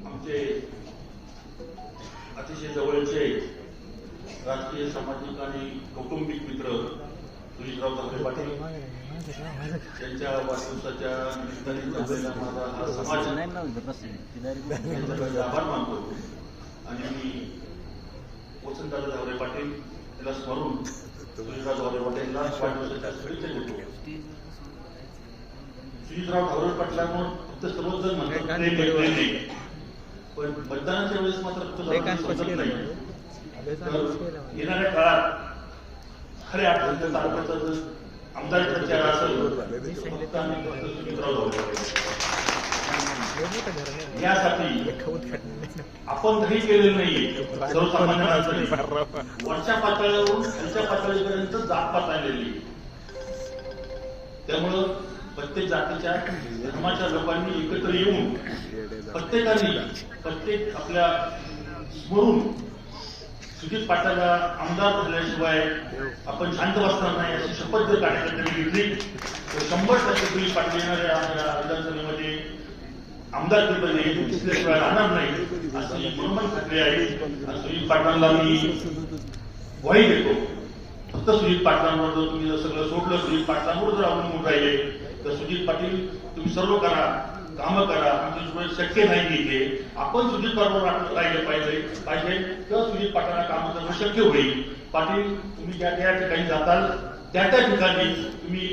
आमचे अतिशय जवळचे राजकीय सामाजिक आणि कौटुंबिक मित्र सुजितराव ठाकरे पाटील यांच्या वाढदिवसाच्या निमित्ताने जमलेला माझा हा समाज त्यांच्याकडे आभार मानतो आणि मी वसंतदादा धावरे पाटील याला स्मरून सुजितराव धावरे पाटीलला वाढदिवसाच्या शुभेच्छा देतो. सुजितराव धावरे पाटलांवर फक्त सर्वजण म्हणतात पण मतदानाच्या वेळेस मात्र समजत नाही. येणाऱ्या काळात खऱ्या अर्थाने तालुक्याचा जर आमदार प्रचार असेल फक्त आणि फक्त सुजितराव धावरे यासाठी आपण काही केलेलं नाहीये. सर्वसामान्य माणसाने वरच्या पातळीवरून खालच्या पातळीपर्यंत जात आलेली. त्यामुळं प्रत्येक जातीच्या धर्माच्या लोकांनी एकत्र येऊन प्रत्येक आपल्या स्मरून सुजित पाटलाला आमदार झाल्याशिवाय आपण शांत बसणार नाही अशी शपथ जर कार्यकर्त्यांनी घेतली तर 100% सुजित पाटील येणाऱ्या विधानसभेमध्ये आमदार दिसल्याशिवाय राहणार नाही अशी मनोमन खात्री आहे. सुजित पाटलांना मी ग्वाही देतो. फक्त सुजित पाटलांवर जर तुम्ही जर सगळं सोडलं, सुजित पाटलांवर जर अवलंबून राहिले तर सुजित पाटील तुम्ही सर्व करा, कामं करा, आमच्यासोबत शक्य नाही घेतले. आपण सुजित बरोबर राहिले पाहिजे तर सुजित पाटलांना काम करणं शक्य होईल. पाटील तुम्ही ज्या त्या ठिकाणी जाताल त्या ठिकाणी तुम्ही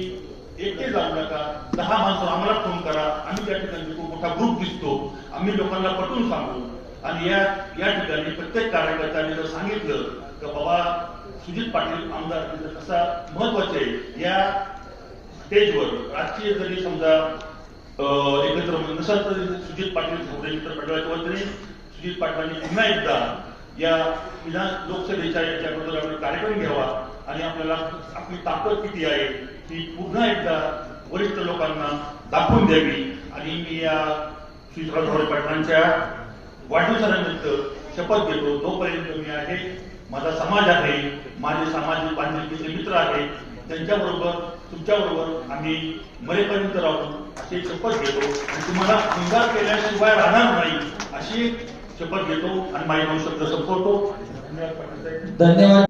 एकटे जाऊ नका, 10 माणसं आम्हाला फोन करा, आम्ही त्या ठिकाणी खूप मोठा ग्रुप दिसतो, आम्ही लोकांना पटवून सांगू. आणि या ठिकाणी प्रत्येक कार्यकर्त्याने जर सांगितलं की बाबा सुजित पाटील आमदार कसा महत्वाचे आहे, या स्टेजवर राजकीय जरी समजा एकत्र नसेल तरी सुजित पाटील धावरे मित्र मंडळाच्या वतीने सुजित पाटलांनी पुन्हा एकदा या लोकसभेच्या याच्याबद्दल आपण कार्यक्रम घ्यावा आणि आपल्याला आपली ताकद किती आहे ती पुन्हा एकदा वरिष्ठ लोकांना दाखवून द्यावी. आणि मी या सुजितराव धावरे पाटलांच्या वाढदिवसानिमित्त शपथ घेतो. जोपर्यंत मी आहे, माझा समाज आहे, माझे सामाजिक बांधिलकीचे मित्र आहेत, त्यांच्याबरोबर तुमच्याबरोबर आम्ही मरेपर्यंत राहू अशी शपथ घेतो आणि तुम्हाला आमदार केल्याशिवाय राहणार नाही अशी शपथ घेतो आणि माझे 2 शब्द संपवतो. धन्यवाद.